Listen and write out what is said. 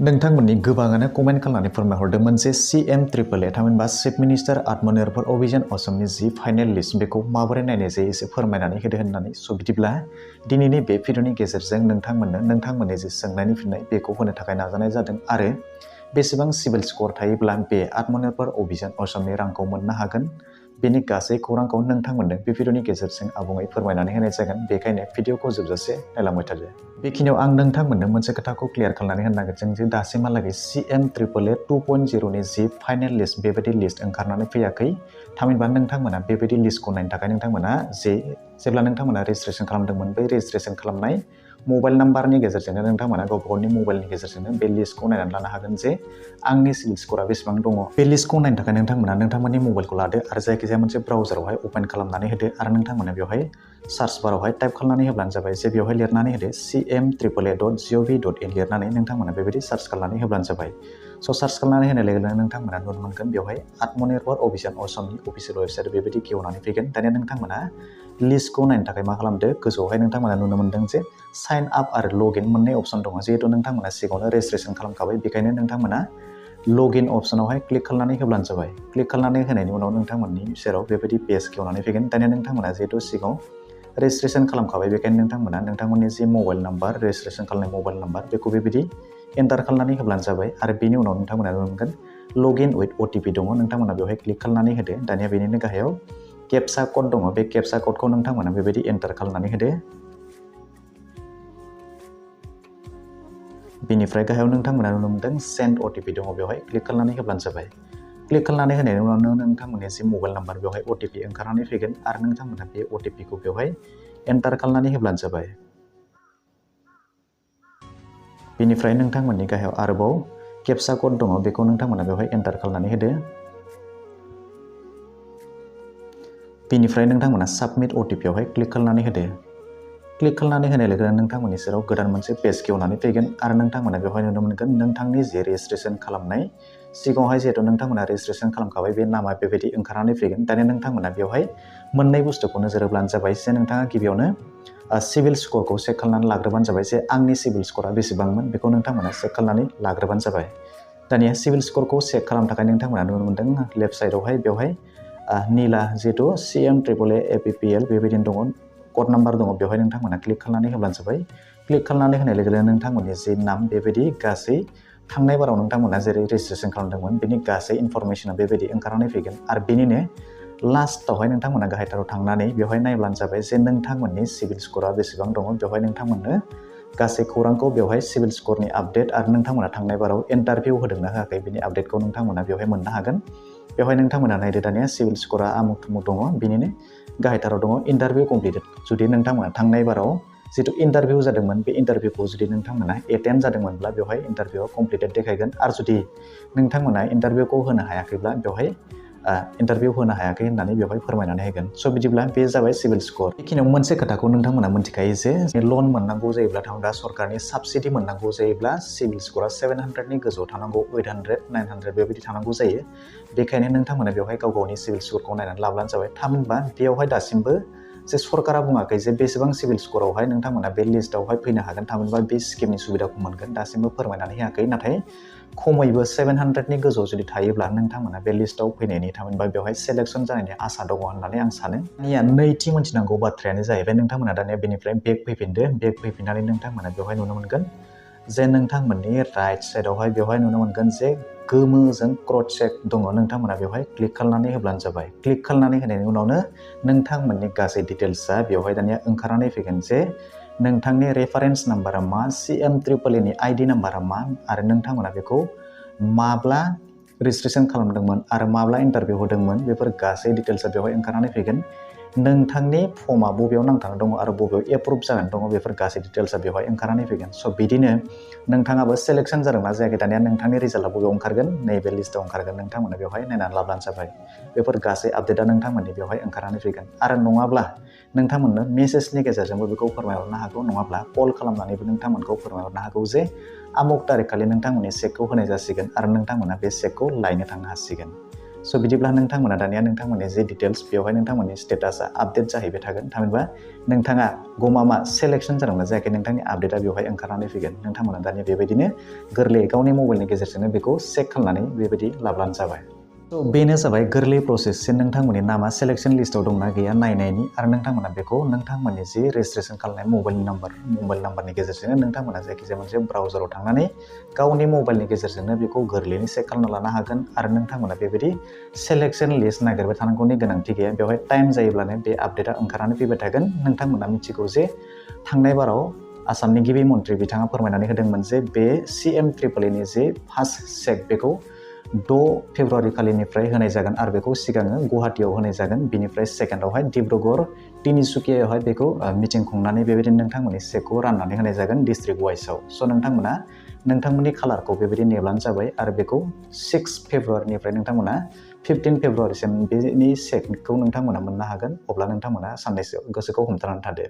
नोंथांमोननि गोबाङानो कमेन्ट खालामनानै फोरमायहरदोंमोन जे CMAAA थामहिनबा चिफ मिनिस्टार आत्मनिर्भर अभियान असमनि जि फाइनेल लिस्ट बेखौ माबोरै नायनाय जायो एसे फोरमायनानै होदो होननानै बिदिब्ला दिनैनि बे भिडिअनि गेजेरजों नोंथांमोननि जि सोंनायनि फिननाय बेखौ होनो थाखाय नाजानाय जादों आरो बेसेबां सिभिल स्कर थायोब्ला बे आत्मनिर्भर अभियान असमनि रांखौ मोननो हागोन बेनि गासै खौरांखौ नोंथांमोननो बे भिडिअनि गेजेरजों आबुङै फोरमायनानै होनाय जागोन बेखायनो भिडिअखौ जोबजासे नायलांबाय थादो। बेखिनियाव आं नोंथांमोननो मोनसे खोथाखौ क्लियार खालामनानै होनो नागिरदों जे दासिमहालागै CMAAA 2.0 नि जि फाइनेल लिस्ट बेबायदि लिस्ट ओंखारनानै फैयाखै थामहिनबा नोंथांमोना बेबायदि लिस्टखौ नायनो थाखाय नोंथांमोना जेब्ला नोंथांमोना रेजिस्ट्रेसन खालामदोंमोन बै रेजिस्ट्रेसन खालामनाय मबाइल नाम्बारनि गेजेरजोंनो नोंथांमोना गावबा गावनि मबाइलनि गेजेरजोंनो बे लिस्टखौ नायनानै लानो हागोन जे आंनि सिभिल स्करा बेसेबां दङ। बे लिस्टखौ नायनो थाखाय नोंथांमोना नोंथांमोननि मबाइलखौ लादो आरो जायखिजाया मोनसे ब्राउजारावहाय अपेन खालामनानै होदो आरो नोंथांमोना बेवहाय सार्च बारावहाय टाइप खालामनानै होब्लानो जाबाय जे बेवहाय लिरनानै होदो CMAAA.gov.in लिरनानै नोंथांमोना बेबायदि सार्च खालामनानै होब्लानो जाबाय। सार्च खालामनानै होनाय लोगो लोगो नोंथांमोना नुनो मोनगोन बेवहाय आत्मनिर्भर अभियान असमनि अफिसियेल वेबसाइट बेबायदि खेवनानै फैगोन। दानिया नोंथांमोना लिस्टखौ नायनो थाखाय मा खालामदो गोजौआवहाय नोंथांमोना नुनो मोनदों जे साइन आप आरो लगइन मोननै अपसन दङ जिहेतु नोंथांमोना सिगाङावनो रेजिस्ट्रेसन खालामखाबाय बेखायनो नोंथांमोना लगइन अपसनावहाय क्लिक खालामनानै होब्लानो जाबाय। क्लिक खालामनानै होनायनि उनाव नोंथांमोननि सेराव बेबायदि पेज खेवनानै फैगोन। दानिया नोंथांमोना जिहेतु सिगाङाव रेजिस्ट्रेसन खालामखाबाय बेखायनो नोंथांमोना नोंथांमोननि जि मबाइल नाम्बार रेजिस्ट्रेसन खालामनाय मबाइल नाम्बार बेखौ बेबायदि एन्टार खालामनानै होब्लानो जाबाय आरो बेनि उनाव नोंथांमोना नुनो मोनगोन लगइन उइथ OTP दङ नोंथांमोना बेवहाय क्लिक खालामनानै होदो। दानिया बेनिनो गाहायाव केपसा कड दङ बे केपसा कडखौ नोंथांमोना बेबायदि एन्टार खालामनानै होदो। बेनिफ्राय गाहायाव नोंथांमोना नुनो मोनदों सेन्ड OTP दङ बेवहाय क्लिक खालामनानै होब्लानो जाबाय। क्लिक खालामनानै होनायनि उनावनो नोंथांमोननि जि मबाइल नाम्बार बेवहाय OTP ओंखारनानै फैगोन आरो नोंथांमोना बे OTPखौ बेवहाय एन्टार खालामनानै होब्लानो जाबाय। बेनिफ्राय नोंथांमोननि गाहायाव आरोबाव केपसा कड दङ बेखौ नोंथांमोना बेवहाय एन्टार खालामनानै होदो। बेनिफ्राय नोंथांमोना साबमिट OTP आवहाय क्लिक खालामनानै होदो। क्लिक खालामनानै होनाय लोगो लोगो नोंथांमोननि सेराव गोदान मोनसे पेज खेवनानै फैगोन आरो नोंथांमोना बेवहाय नुनो मोनगोन नोंथांनि जे रेजिस्ट्रेसन खालामनाय सिगाङावहाय जिहेतु नोंथांमोना रेजिस्ट्रेसन खालामखाबाय बे नामा बेबायदि ओंखारनानै फैगोन। दानिया नोंथांमोना बेवहाय मोननै बुस्थुखौ नोजोर होब्लानो जाबाय जे नोंथाङा गिबियावनो सिभिल स्करखौ चेक खालामनानै लाग्रोबानो जाबाय जे आंनि सिभिल स्करा बेसेबांमोन बेखौ नोंथांमोना चेक खालामनानै लाग्रोबानो जाबाय। दानिया सिभिल स्करखौ चेक खालामनो थाखाय नोंथांमोना नुनो मोनदों लेफ्ट साइडआवहाय बेवहाय निला जिहेतु CMAAA APPL बेबायदिनो दङ कड नाम्बार दङ बेवहाय नोंथांमोना क्लिक खालामनानै होब्लानो जाबाय। क्लिक खालामनानै होनाय लोगो लोगो नोंथांमोननि जि नाम बेबायदि गासै थांनाय बाराव नोंथांमोना जेरै रेजिस्ट्रेसन खालामदोंमोन बेनि गासै इनफरमेसना बेबायदि ओंखारनानै फैगोन आरो बेनिनो लास्टआवहाय नोंथांमोना गाहायथाराव थांनानै बेवहाय नायब्लानो जाबाय जे नोंथांमोननि सिभिल स्करा बेसेबां दङ बेवहाय नोंथांमोननो गासै खौरांखौ बेवहाय सिभिल स्करनि आपडेट आरो नोंथांमोना थांनाय बाराव इन्टारभिउ होदोंना होआखै बेनि आपडेटखौ नोंथांमोना बेवहाय मोननो हागोन। बेवहाय नोंथांमोना नायदो दानिया सिभिल स्करा आमुक थुमुक दङ बिनिनो गाहायथाराव दङ इन्टारभिउ कमप्लिटेड। जुदि नोंथांमोना थांनाय बाराव जिथु इन्टारभिउ जादोंमोन बे इन्टारभिउखौ जुदि नोंथांमोना एटेन्ड जादोंमोनब्ला बेवहाय इन्टारभिउआ कमप्लिटेड देखायगोन आरो जुदि नोंथांमोना इन्टारभिउखौ होनो हायाखैब्ला बेवहाय इन्टारभिउ होनो हायाखै होननानै बेवहाय फोरमायनानै होगोन। बिदिब्ला बे जाबाय सिभिल स्कर। बेखिनियाव मोनसे खोथाखौ नोंथांमोना मिथिखायो जे लन मोननांगौ जायोब्ला थामहिनबा सरकारनि साबसिडि मोननांगौ जायोब्ला सिभिल स्करा 700नि गोजौआव थानांगौ 800 900 बेबायदि थानांगौ जायो। बेखायनो नोंथांमोना बेवहाय गाव गावनि सिभिल स्करखौ नायनानै लाब्लानो जाबाय। थामहिनबा बेवहाय दासिमबो जे सरकारा बुङाखै जे बेसेबां सिभिल स्करावहाय नोंथांमोना बे लिस्टआवहाय फैनो हागोन थामहिनबा बे स्किमनि सुबिदाखौ मोनगोन दासिमबो फोरमायनानै होआखै। नाथाय खमैबो 700नि गोजौआव जुदि थायोब्ला नोंथांमोना बे लिस्टआव फैनायनि थामहिनबा बेवहाय सेलेक्सन जानायनि आसा दङ होननानै आं सानो। दानिया नैथि मोनथिनांगौ बाथ्रायानो जाहैबाय नोंथांमोना दानिया बेनिफ्राय बेक फैफिनदो। बेक फैफिननानै नोंथांमोना बेवहाय नुनो मोनगोन जे नोंथांमोननि राइट साइडआवहाय बेवहाय नुनो मोनगोन जे गोमोजों क्रस चेक दङ नोंथांमोना बेवहाय क्लिक खालामनानै होब्लानो जाबाय। क्लिक खालामनानै होनायनि उनावनो नोंथांमोननि गासै डिटेल्सआ बेवहाय दानिया ओंखारनानै फैगोन जे नोंथांनि रेफारेन्स नाम्बारा मा CMAAA नि ID नाम्बारा मा आरो नोंथांमोना बेखौ माब्ला रेजिस्ट्रेसन खालामदोंमोन आरो माब्ला इन्टारभिउ होदोंमोन बेफोर गासै डिटेल्सआ बेवहाय ओंखारनानै फैगोन। नोंथांनि फर्मआ बबेयाव नांथाना दङ आरो बबेयाव एप्रुभ जानानै दङ बेफोर गासै डिटेल्सआ बेवहाय ओंखारनानै फैगोन। बिदिनो नोंथाङाबो सेलेक्सन जादोंना जायाखै दानिया नोंथांनि रिजाल्टआ बबेयाव ओंखारगोन नैबे लिस्टआव ओंखारगोन। नोंथांमोना बेवहाय नायनानै लाब्लानो जाबाय। बेफोर गासै आपडेटआ नोंथांमोननि बेवहाय ओंखारनानै फैगोन आरो नङाब्ला नोंथांमोननो मेसेजनि गेजेरजोंबो बेखौ फोरमायहरनो हागौ नङाब्ला कल खालामनानैबो नोंथांमोनखौ फोरमायहरनो हागौ जे आमुक तारिखखालि नोंथांमोननि चेकखौ होनाय जासिगोन आरो नोंथांमोना बे चेकखौ लायनो थांनो हासिगोन। स' बिदिब्ला नोंथांमोना दानिया नोंथांमोननि जे डिटेल्स बेवहाय नोंथांमोननि स्टेटासा आपडेट जाहैबाय थागोन थामहिनबा नोंथाङा गमामा सेलेक्शन जादोंना जायाखै नोंथांनि आपडेटआ बेवहाय ओंखारनानै फैगोन नोंथांमोना दानिया बेबायदिनो गोरलैयै गावनि मबाइलनि गेजेरजोंनो बेखौ चेक खालामनानै बेबायदि लाब्लानो जाबाय बेनो जाबाय गोरलै प्रसेस नोंथांमोननि नामा सेलेक्शन लिस्टआव दंना गैया नायनायनि आरो नोंथांमोना बेखौ नोंथांमोननि जि रेजिस्ट्रेशन खालामनाय मबाइल नाम्बारनि गेजेरजोंनो नोंथांमोना जायखिजाया मोनसे ब्राउजाराव थांनानै गावनि मबाइलनि गेजेरजोंनो बेखौ गोरलैयैनो चेक खालामना लानो हागोन आरो नोंथांमोना बेबायदि सेलेक्शन लिस्ट नागिरबाय थानांगौनि गोनांथि गैया बेवहाय टाइम जायोब्लानो बे आपडेटआ ओंखारनानै फैबाय थागोन नोंथांमोना मिथिगौ जे थांनाय बाराव आसामनि गिबि मन्थ्रि बिथाङा फोरमायनानै होदोंमोन जे बे CMAAA जे फार्स्ट चेक बेखौ 6 फेब्रुवारि खालिनिफ्राय होनाय जागोन आरो बेखौ सिगाङो गुवाहाटीयाव होनाय जागोन बिनिफ्राय सेकेन्डआवहाय डिब्रुगड़ तिनिसुकियायावहाय बेखौ मिटिं खुंनानै बेबायदिनो नोंथांमोननि चेकखौ राननानै होनाय जागोन डिस्ट्रिक्ट वाइसआव स' नोंथांमोना नोंथांमोननि खालारखौ बेबायदि नेब्लानो जाबाय आरो बेखौ 6 फेब्रुवारिनिफ्राय नोंथांमोना 15 फेब्रुवारिसिम बेनि चेकखौ नोंथांमोना मोननो हागोन अब्ला नोंथांमोना साननैसो गोसोखौ हमथानानै थादो